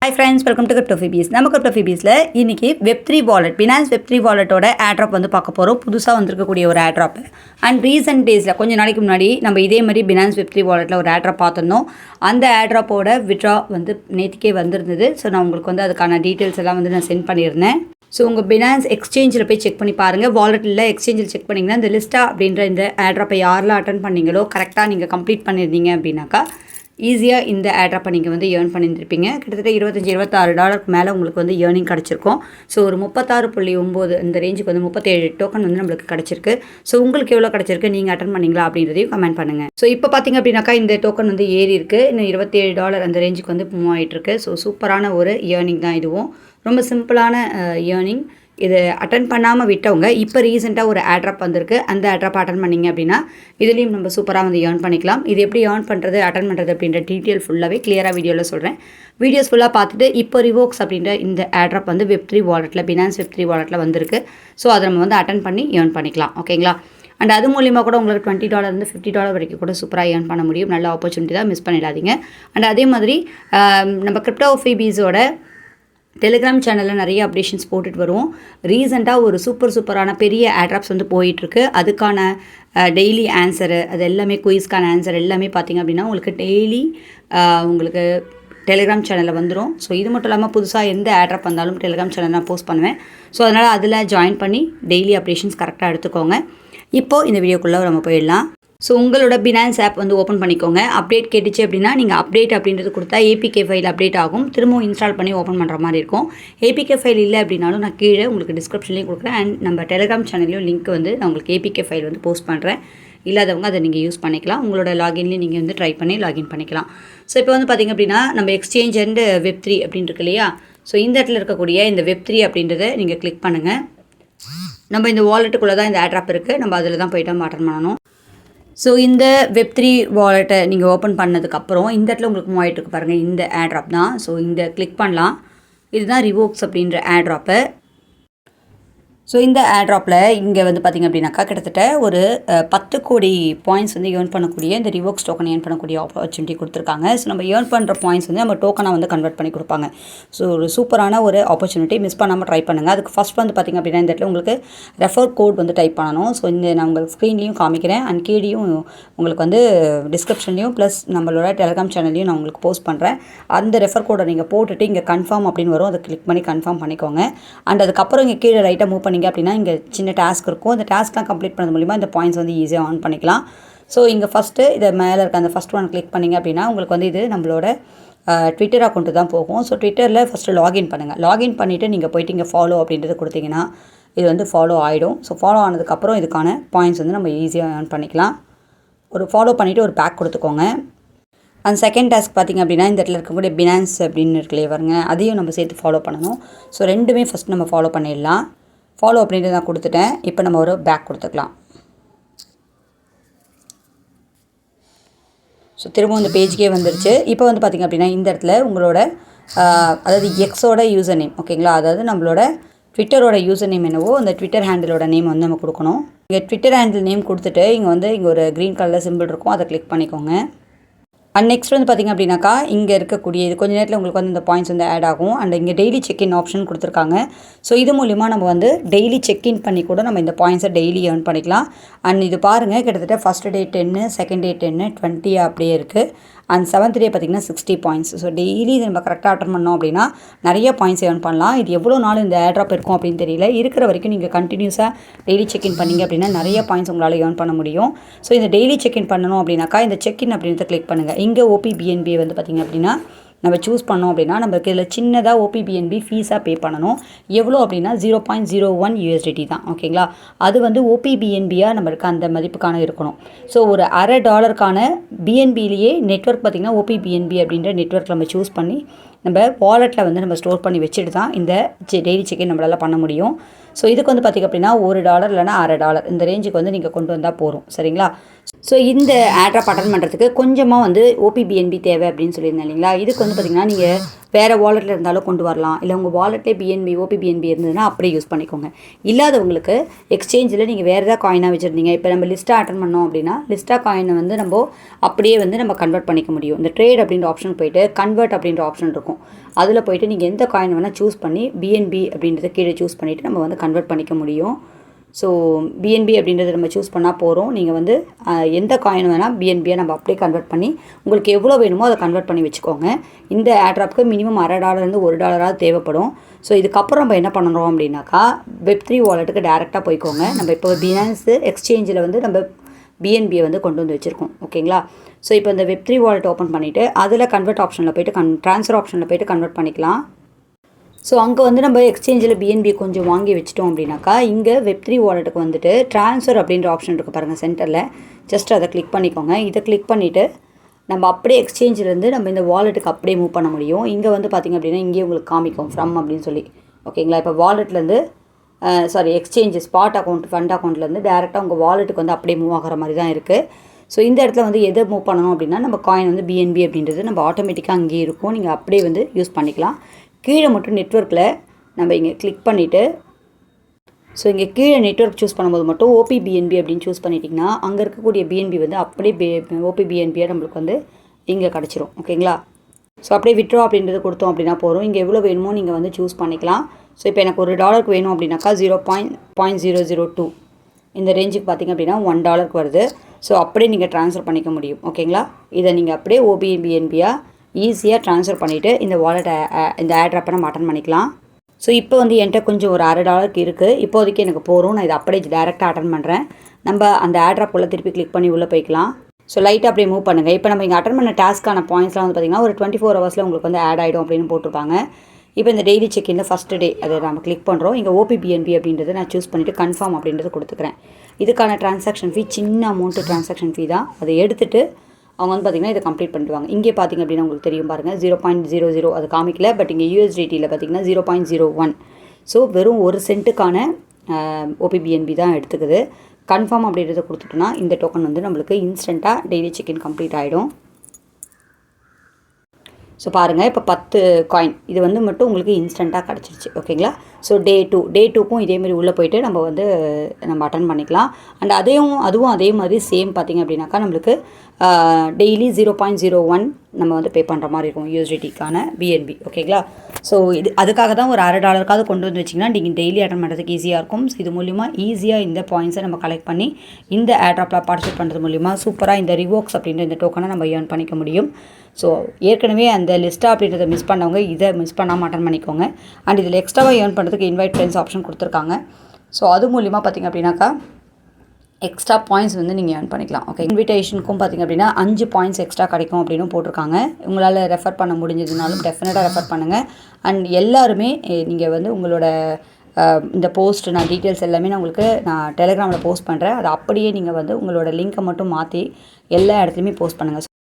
Hi friends, welcome to CryptoPhoebes. நம்ம CryptoPhoebesல இன்னைக்கு Web3 wallet, Binance Web3 walletோட airdrop வந்து பார்க்க போறோம். புதுசா வந்திருக்கக்கூடிய ஒரு airdrop. And recent daysல கொஞ்ச நாளைக்கு முன்னாடி நம்ம இதே மாதிரி Binance Web3 walletல ஒரு airdrop பார்த்திருந்தோம். அந்த airdropோட withdraw வந்து நேத்திக்கே வந்திருந்தது. ஸோ நான் உங்களுக்கு வந்து அதுக்கான டீட்டெயில்ஸ் எல்லாம் வந்து நான் சென்ட் பண்ணியிருந்தேன். ஸோ உங்கள் பினான்ஸ் எக்ஸ்சேஞ்சில் போய் செக் பண்ணி பாருங்கள். வாலெட்டில் எக்ஸ்சேஞ்சில் செக் பண்ணிங்கன்னா இந்த லிஸ்ட்டா அப்படின்ற இந்த airdropஐ யாரெல்லாம் அட்டன் பண்ணீங்களோ கரெக்டாக நீங்கள் கம்ப்ளீட் பண்ணியிருந்தீங்க அப்படின்னாக்கா ஈஸியாக இந்த airdropஐ நீங்கள் வந்து ஏர்ன் பண்ணியிருந்திருப்பீங்க. கிட்டத்தட்ட $25-26 மேலே உங்களுக்கு வந்து ஏர்னிங் கிடச்சிருக்கும். ஸோ ஒரு 36.9 இந்த ரேஞ்சுக்கு வந்து 37 டோக்கன் வந்து நம்மளுக்கு கிடச்சிருக்கு. ஸோ உங்களுக்கு எவ்வளோ கிடச்சிருக்கு, நீங்கள் அட்டன் பண்ணிங்களா அப்படின்றதையும் கமெண்ட் பண்ணுங்கள். ஸோ இப்போ பார்த்தீங்க அப்படின்னாக்கா இந்த டோக்கன் வந்து ஏறி இருக்குது. இன்னும் $27 அந்த ரேஞ்சுக்கு வந்து மூவ் ஆகிட்டுருக்கு. ஸோ சூப்பரான ஒரு ஏர்னிங் தான் இதுவும். ரொம்ப சிம்பிளான ஏர்னிங். இது அட்டன் பண்ணாமல் விட்டவங்க இப்போ ரீசெண்டாக ஒரு airdrop வந்திருக்கு. அந்த airdrop அட்டன் பண்ணிங்க அப்படின்னா இதுலேயும் நம்ம சூப்பராக வந்து ஏர்ன் பண்ணிக்கலாம். இது எப்படி ஏர்ன் பண்ணுறது, அட்டன் பண்ணுறது அப்படின்ற டீட்டெயில் ஃபுல்லாகவே கிளியராக வீடியோவில் சொல்கிறேன். வீடியோஸ் ஃபுல்லாக பார்த்துட்டு இப்போ ரிவோக்ஸ் அப்படின்ற இந்த airdrop வந்து Web3 வாலெட்டில் Binance Web3 வாலெட்டில் வந்திருக்கு. ஸோ அதை நம்ம வந்து அட்டன் பண்ணி ஏர்ன் பண்ணிக்கலாம். ஓகேங்களா? அண்ட் அது மூலிமா கூட உங்களுக்கு $20 $50 வரைக்கும் கூட சூப்பராக ஏர்ன் பண்ண முடியும். நல்ல ஆப்பர்ச்சுனிட்டி தான், மிஸ் பண்ணிடாதீங்க. அண்ட் அதே மாதிரி நம்ம CryptoPhoebesோட டெலிகிராம் சேனலில் நிறைய அப்டேஷன்ஸ் போட்டுட்டு வருவோம். ரீசெண்டாக ஒரு சூப்பரான பெரிய airdrops வந்து போயிட்டுருக்கு. அதுக்கான டெய்லி ஆன்சரு, அது எல்லாமே குயிஸ்க்கான ஆன்சர் எல்லாமே பார்த்திங்க அப்படின்னா உங்களுக்கு டெய்லி உங்களுக்கு டெலிகிராம் சேனலில் வந்துடும். ஸோ இது மட்டும் இல்லாமல் புதுசாக எந்த airdrop வந்தாலும் டெலிகிராம் சேனல் நான் போஸ்ட் பண்ணுவேன். ஸோ அதனால் அதில் ஜாயின் பண்ணி டெய்லி அப்டேஷன்ஸ் கரெக்டாக எடுத்துக்கோங்க. இப்போது இந்த வீடியோக்குள்ளே நம்ம போயிடலாம். ஸோ உங்களோட பினான்ஸ் ஆப் வந்து ஓப்பன் பண்ணிக்கோங்க. அப்டேட் கேட்டுச்சு அப்படின்னா நீங்கள் அப்டேட் அப்படின்றது கொடுத்தா ஏபிகே ஃபைல் அப்டேட் ஆகும். திரும்பவும் இன்ஸ்டால் பண்ணி ஓப்பன் பண்ணுற மாதிரி இருக்கும். ஏபிகே ஃபைல் இல்லை அப்படின்னாலும் நான் கீழே உங்களுக்கு டிஸ்கிரிப்ஷன்லேயும் கொடுக்குறேன். அண்ட் நம்ம டெலிகிராம் சேனல்லையும் லிங்க் வந்து நான் உங்களுக்கு ஏபிகே ஃபைல் வந்து போஸ்ட் பண்ணுறேன். இல்லாதவங்க அதை நீங்கள் யூஸ் பண்ணிக்கலாம். உங்களோட லாகின்லேயும் நீங்கள் வந்து ட்ரை பண்ணி லாகின் பண்ணிக்கலாம். ஸோ இப்போ வந்து பார்த்திங்க அப்படின்னா நம்ம எக்ஸ்சேஞ்ச் அண்ட் Web3 அப்படின்னு இருக்கு இல்லையா? ஸோ இந்த இடத்துல இருக்கக்கூடிய இந்த Web3 அப்படின்றத நீங்கள் கிளிக் பண்ணுங்கள். நம்ம இந்த வாலெட்டுக்குள்ளே தான் இந்த airdrop இருக்குது. நம்ம அதில் தான் போய்ட்டு அட்டன் பண்ணணும். ஸோ இந்த Web3 வாலெட்டை நீங்கள் ஓப்பன் பண்ணதுக்கப்புறம் இந்த இடத்துல உங்களுக்கு மூவ் ஆகிட்டு பாருங்கள், இந்த airdrop தான். ஸோ இந்த கிளிக் பண்ணலாம். இதுதான் ரிவோக்ஸ் அப்படின்ற airdrop. ஸோ இந்த airdropல இங்கே வந்து பார்த்திங்க அப்படின்னாக்கா கிட்டத்தட்ட ஒரு 10 கோடி பாயிண்ட்ஸ் வந்து ஏர்ன் பண்ணக்கூடிய இந்த ரிவோக்ஸ் டோக்கன் ஏர்ன் பண்ணக்கூடிய ஆப்பர்ச்சுனிட்டி கொடுத்துருக்காங்க. ஸோ நம்ம ஏர்ன் பண்ணுற பாயிண்ட்ஸ் வந்து நம்ம டோக்கனாக வந்து கன்வெர்ட் பண்ணி கொடுப்பாங்க. ஸோ ஒரு சூப்பரான ஒரு ஆப்பர்ச்சுனிட்டி, மிஸ் பண்ணாமல் ட்ரை பண்ணுங்கள். அதுக்கு ஃபஸ்ட் வந்து பார்த்திங்க அப்படின்னா இந்த இடத்துல உங்களுக்கு ரெஃபர் கோட் வந்து டைப் பண்ணணும். ஸோ இந்த நான் உங்களுக்கு ஸ்க்ரீன்லேயும் காமிக்கிறேன், அண்ட் கீழேயும் உங்களுக்கு வந்து டிஸ்கிரிப்ஷன்லேயும் ப்ளஸ் நம்மளோட டெலிகிராம் சேனல்லையும் நான் உங்களுக்கு போஸ்ட் பண்ணுறேன். அந்த ரெஃபர் கோடை நீங்கள் போட்டுட்டு இங்கே கன்ஃபார்ம் அப்படின்னு வரும், அதை கிளிக் பண்ணி கன்ஃபார்ம் பண்ணிக்கோங்க. அண்ட் அதுக்கப்புறம் இங்கே கீழே ரைட்டாக மூவ் பண்ணிங்க அப்படின்னா இங்கே சின்ன டாஸ்க் இருக்கும். அந்த டாஸ்க்லாம் கம்ப்ளீட் பண்ணது மூலிமா இந்த பாயிண்ட்ஸ் வந்து ஈஸியாக ஆன் பண்ணிக்கலாம். ஸோ இங்கே ஃபஸ்ட்டு இதை மேலே இருக்க அந்த ஃபஸ்ட் ஒன் கிளிக் பண்ணிங்க அப்படின்னா உங்களுக்கு வந்து இது நம்மளோட ட்விட்டர் அக்கௌண்ட்டு தான் போகும். ஸோ ட்விட்டரில் ஃபஸ்ட்டு லாகின் பண்ணுங்கள். லாகின் பண்ணிவிட்டு நீங்கள் போய்ட்டு இங்கே ஃபாலோ அப்படின்றது கொடுத்தீங்கன்னா இது வந்து ஃபாலோ ஆகிடும். ஸோ ஃபாலோ ஆனதுக்கப்புறம் இதுக்கான பாயிண்ட்ஸ் வந்து நம்ம ஈஸியாக ஏர்ன் பண்ணிக்கலாம். ஒரு ஃபாலோ பண்ணிவிட்டு ஒரு பேக் கொடுத்துக்கோங்க. அந்த செகண்ட் டாஸ்க் பார்த்திங்க அப்படின்னா இந்த இடத்துல இருக்கக்கூடிய பினான்ஸ் அப்படின்னு இருக்குல்லையே பாருங்க, அதையும் நம்ம சேர்த்து ஃபாலோ பண்ணணும். ஸோ ரெண்டுமே ஃபஸ்ட் நம்ம ஃபாலோ பண்ணிடலாம். ஃபாலோ அப்படின்ட்டு நான் கொடுத்துட்டேன். இப்போ நம்ம ஒரு பேக் கொடுத்துக்கலாம். ஸோ திரும்ப இந்த பேஜுக்கே வந்துருச்சு. இப்போ வந்து பார்த்திங்க அப்படின்னா இந்த இடத்துல உங்களோட அதாவது எக்ஸோட யூசர் நேம், ஓகேங்களா, அதாவது நம்மளோட ட்விட்டரோட யூசர் நேம் என்னவோ அந்த ட்விட்டர் ஹேண்டிலோட நேம் வந்து நம்ம கொடுக்கணும். இங்கே ட்விட்டர் ஹேண்டில் நேம் கொடுத்துட்டு இங்கே ஒரு க்ரீன் கலரில் சிம்பிள் இருக்கும், அதை கிளிக் பண்ணிக்கோங்க. அண்ட் நெக்ஸ்ட் வந்து பார்த்திங்க அப்படின்னாக்கா இங்கே இருக்கக்கூடிய இது கொஞ்சம் நேரத்தில் உங்களுக்கு வந்து இந்த பாயிண்ட்ஸ் வந்து ஆட் ஆகும். அண்ட் இங்கே டெய்லி செக்இன் ஆப்ஷன் கொடுத்துருக்காங்க. ஸோ இது மூலிமா நம்ம வந்து டெய்லி செக்இன் பண்ணி கூட நம்ம இந்த பாயிண்ட்ஸை டெய்லி ஏர்ன் பண்ணிக்கலாம். அண்ட் இது பாருங்கள், கிட்டத்தட்ட ஃபஸ்ட் டே 10, செகண்ட் டே 10, 20 அப்படியே இருக்குது. அண்ட் 7th டே பார்த்திங்கன்னா 60 பாயிண்ட்ஸ். ஸோ டெய்லி இது நம்ம கரெக்டாக அட்டன் பண்ணோம் அப்படின்னா நிறைய பாயிண்ட்ஸ் ஏர்ன் பண்ணலாம். இது எவ்வளோ நாள் இந்த airdrop இருக்கும் அப்படின்னு தெரியல. இருக்கிற வரைக்கும் நீங்கள் கண்டினியூஸாக டெய்லி செக்இன் பண்ணிங்க அப்படின்னா நிறைய பாயிண்ட்ஸ் உங்களால் ஏர்ன் பண்ண முடியும். ஸோ இந்த டெய்லி செக்இன் பண்ணணும் அப்படின்னாக்கா இந்த செக்இன் அப்படின்றத கிளிக் பண்ணுங்கள். இங்கே OPBNB வந்து பார்த்திங்க அப்படின்னா நம்ம சூஸ் பண்ணோம் அப்படின்னா நம்மளுக்கு இதில் சின்னதாக OPBNB ஃபீஸாக பே பண்ணணும். எவ்வளோ அப்படின்னா 0.01 USDT தான், ஓகேங்களா. அது வந்து OPBNBயாக நம்மளுக்கு அந்த மதிப்புக்கான இருக்கணும். ஸோ ஒரு $1/2 BNBலேயே நெட்ஒர்க் பார்த்திங்கன்னா OPBNB அப்படின்ற நெட்ஒர்க் நம்ம சூஸ் பண்ணி நம்ம வாலெட்டில் வந்து நம்ம ஸ்டோர் பண்ணி வச்சுட்டு தான் இந்த டெய்லி செக்இன் நம்மளால் பண்ண முடியும். ஸோ இதுக்கு வந்து பார்த்திங்க அப்படின்னா $1 இல்லைனா $1/2 இந்த ரேஞ்சுக்கு வந்து நீங்கள் கொண்டு வந்தால் போதும், சரிங்களா. ஸோ இந்த airdrop அட்டன் பண்ணுறதுக்கு கொஞ்சமாக வந்து OPBNB தேவை அப்படின்னு சொல்லியிருந்தேன் இல்லைங்களா. இதுக்கு வந்து பார்த்திங்கன்னா நீங்கள் வேறு வாலெட்டில் இருந்தாலும் கொண்டு வரலாம். இல்லை உங்கள் வாலெட்லேயே OPBNB இருந்ததுன்னா அப்படியே யூஸ் பண்ணிக்கோங்க. இல்லாதவங்களுக்கு எக்ஸ்சேஞ்சில் நீங்கள் வேறு ஏதாவது காயினாக வச்சுருந்தீங்க, இப்போ நம்ம லிஸ்ட்டாக அட்டன் பண்ணோம் அப்படின்னா லிஸ்ட்டாக காயினை வந்து நம்ம அப்படியே வந்து நம்ம கன்வெர்ட் பண்ணிக்க முடியும். இந்த ட்ரேட் அப்படின்ற ஆப்ஷன் போய்ட்டு கன்வெர்ட் அப்படின்ற ஆப்ஷன் இருக்கும். இருக்கும். அதில் போய்ட்டு நீங்கள் எந்த காயின் வேணால் சூஸ் பண்ணி பிஎன்பி அப்படின்றத கீழே சூஸ் பண்ணிவிட்டு நம்ம வந்து கன்வெர்ட் பண்ணிக்க முடியும். ஸோ பிஎன்பி அப்படின்றத நம்ம சூஸ் பண்ணால் போகிறோம். நீங்கள் வந்து எந்த காயின் வேணால் பிஎன்பியை நம்ம அப்படியே கன்வெர்ட் பண்ணி உங்களுக்கு எவ்வளோ வேணுமோ அதை கன்வெர்ட் பண்ணி வச்சுக்கோங்க. இந்த ஏர்ட்ராப்புக்கு மினிமம் $0.50 $1 தேவைப்படும். ஸோ இதுக்கப்புறம் நம்ம என்ன பண்ணணும் அப்படின்னாக்கா வெப்3 வாலெட்டுக்கு டேரெக்டாக போய்க்கோங்க. நம்ம இப்போ பினான்ஸ் எக்ஸ்சேஞ்சில் வந்து நம்ம பிஎன்பியை வந்து கொண்டு வந்து வச்சுருக்கோம். ஓகேங்களா? ஸோ இப்போ இந்த வெப்3 வாலெட் ஓப்பன் பண்ணிவிட்டு அதில் கன்வெர்ட் ஆப்ஷனில் போய்ட்டு ட்ரான்ஸ்ஃபர் ஆப்ஷனில் போய்ட்டு கன்வெர்ட் பண்ணிக்கலாம். ஸோ அங்கே வந்து நம்ம எக்ஸ்சேஞ்சில் பிஎன்பி கொஞ்சம் வாங்கி வச்சிட்டோம் அப்படின்னாக்கா இங்கே வெப்3 வாலெட்டுக்கு வந்துட்டு ட்ரான்ஸ்ஃபர் அப்படின்ற ஆப்ஷன் இருக்குது பாருங்கள் சென்டரில். ஜஸ்ட் அதை கிளிக் பண்ணிக்கோங்க. இதை கிளிக் பண்ணிவிட்டு நம்ம அப்படியே எக்ஸ்சேஞ்சிலேருந்து நம்ம இந்த வாலெட்டுக்கு அப்படியே மூவ் பண்ண முடியும். இங்கே வந்து பார்த்திங்க அப்படின்னா இங்கேயே உங்களுக்கு காமிக்கும் ஃப்ரம் அப்படின்னு சொல்லி. ஓகேங்களா? இப்போ வாலெட்லேருந்து எக்ஸ்சேஞ்சு ஸ்பாட் அக்கௌண்ட் ஃபண்ட் அக்கௌண்ட்லேருந்து டேரெக்டாக உங்கள் வாலெட்டுக்கு வந்து அப்படியே மூவ் ஆகிற மாதிரி தான் இருக்குது. ஸோ இந்த இடத்துல வந்து எதை மூவ் பண்ணணும் அப்படின்னா நம்ம காயின் வந்து பிஎன்பி அப்படின்றது நம்ம ஆட்டோமேட்டிக்காக அங்கேயே இருக்கும். நீங்கள் அப்படியே வந்து யூஸ் பண்ணிக்கலாம். கீழே மட்டும் நெட்வொர்க்கில் நம்ம இங்கே கிளிக் பண்ணிவிட்டு ஸோ இங்கே கீழே நெட்வொர்க் சூஸ் பண்ணும்போது மட்டும் ஓபிபிஎன்பி அப்படின்னு சூஸ் பண்ணிட்டிங்கன்னா அங்கே இருக்கக்கூடிய பிஎன்பி வந்து அப்படியே ஓபிபிஎன்பியாக நம்மளுக்கு வந்து இங்கே கிடச்சிரும். ஓகேங்களா? ஸோ அப்படியே விட்ரோ அப்படின்றது கொடுத்தோம் அப்படின்னா போகிறோம். இங்கே எவ்வளோ வேணுமோ நீங்கள் வந்து சூஸ் பண்ணிக்கலாம். ஸோ இப்போ எனக்கு $1 வேணும் அப்படின்னாக்கா 0.002 இந்த ரேஞ்சுக்கு பார்த்திங்க அப்படின்னா $1 வருது. ஸோ அப்படியே நீங்கள் ட்ரான்ஸ்ஃபர் பண்ணிக்க முடியும். ஓகேங்களா? இதை நீங்கள் அப்படியே ஓபிபிஎன்பியாக ஈஸியாக ட்ரான்ஸ்ஃபர் பண்ணிவிட்டு இந்த வாலெட்டை இந்த ஏர்ட்ராப்பை நம்ம அட்டன் பண்ணிக்கலாம். ஸோ இப்போ வந்து என்கிட்ட கொஞ்சம் ஒரு $1.50 இருக்குது. இப்போதைக்கு எனக்கு போகிறோம். நான் இதை அப்படியே டேரெக்டாக அட்டன் பண்ணுறேன். நம்ம அந்த ஏர்ட்ராப் உள்ள திருப்பி கிளிக் பண்ணி உள்ளே போய்க்கலாம். ஸோ லைட்டாக அப்படியே மூவ் பண்ணுங்கள். இப்போ நம்ம இங்கே அட்டன் பண்ண டாஸ்க்கான பாயிண்ட்ஸ்லாம் வந்து பார்த்திங்கன்னா ஒரு 24 ஹவர்ஸில் உங்களுக்கு வந்து ஆட் ஆகிடும் அப்படின்னு போட்டிருப்பாங்க. இப்போ இந்த டெய்லி செக்இன்ல ஃபஸ்ட்டு டே அதை நம்ம கிளிக் பண்ணுறோம். இங்கே ஓபிபிஎன்பி அப்படின்றத நான் சூஸ் பண்ணிவிட்டு கன்ஃபார்ம் அப்படின்றத கொடுத்துக்கிறேன். இதுக்கான ட்ரான்சாக்ஷன் ஃபீ சின்ன அமௌண்ட்டு ட்ரான்சாக்ஷன் ஃபீ தான். அதை எடுத்துகிட்டு அவங்க வந்து பார்த்திங்கன்னா இதை கம்ப்ளீட் பண்ணிடுவாங்க. இங்கே பார்த்திங்க அப்படின்னா உங்களுக்கு தெரியும் பாருங்கள் 0.00 அது காமிக்கல. பட் இங்கே யூஎஸ்டிடியில் பார்த்திங்கன்னா 0.01. ஸோ வெறும் 1 சென்ட்டுக்கான ஓபிபிஎன்பி தான் எடுத்துக்குது. கன்ஃபார்ம் அப்படின்றத கொடுத்துட்டோன்னா இந்த டோக்கன் வந்து நம்மளுக்கு இன்ஸ்டண்ட்டாக டெய்லி செக்இன் கம்ப்ளீட் ஆகிடும். ஸோ பாருங்கள் இப்போ 10 காயின் இது வந்து மட்டும் உங்களுக்கு இன்ஸ்டண்ட்டாக கிடச்சிருச்சு. ஓகேங்களா? ஸோ டே 2க்கும் இதேமாதிரி உள்ளே போய்ட்டு நம்ம அட்டன் பண்ணிக்கலாம். அண்ட் அதுவும் அதே மாதிரி சேம் பார்த்திங்க அப்படின்னாக்கா நம்மளுக்கு டெய்லி 0.01 நம்ம வந்து பே பண்ணுற மாதிரி இருக்கும் யூஎஸ்டிடிக்கான பிஎன்பி. ஓகேங்களா? ஸோ இது அதுக்காக தான் ஒரு $1.50 கொண்டு வந்து வச்சிங்கன்னா நீங்கள் டெய்லி அட்டன் பண்ணுறதுக்கு ஈஸியாக இருக்கும். ஸோ இது மூலிமா ஈஸியாக இந்த பாயிண்ட்ஸை நம்ம கலெக்ட் பண்ணி இந்த ஏர்ட்ராப்பில் பார்ட்டிசிபேட் பண்ணுறது மூலிமா சூப்பராக இந்த ரிவோக்ஸ் அப்படின்ற இந்த டோக்கனை நம்ம ஏர்ன் பண்ணிக்க முடியும். ஸோ ஏற்கனவே அந்த லிஸ்ட்டாக அப்படின்றத மிஸ் பண்ணவங்க இதை மிஸ் பண்ணாமல் அட்டன் பண்ணிக்கோங்க. அண்ட் இதில் எக்ஸ்ட்ராவாக ஏர்ன் பண்ணுறதுக்கு இன்வைட் ஃப்ரெண்ட்ஸ் ஆப்ஷன் கொடுத்துருக்காங்க. ஸோ அது மூலிமா பார்த்திங்க அப்படின்னாக்கா எக்ஸ்ட்ரா பாயிண்ட்ஸ் வந்து நீங்கள் ஏர்ன் பண்ணிக்கலாம். ஓகே, இன்விடேஷனுக்கும் பார்த்திங்க அப்படின்னா 5 பாயிண்ட்ஸ் எக்ஸ்ட்ரா கிடைக்கும் அப்படின்னு போட்டிருக்காங்க. உங்களால் ரெஃபர் பண்ண முடிஞ்சதுனாலும் டெஃபினட்டாக ரெஃபர் பண்ணுங்கள். அண்ட் எல்லாருமே நீங்கள் வந்து உங்களோட இந்த போஸ்ட் நான் டீட்டெயில்ஸ் எல்லாமே நான் டெலிகிராமில் போஸ்ட் பண்ணுறேன். அதை அப்படியே நீங்கள் வந்து உங்களோட லிங்க்கை மட்டும் மாற்றி எல்லா இடத்துலையுமே போஸ்ட் பண்ணுங்கள்.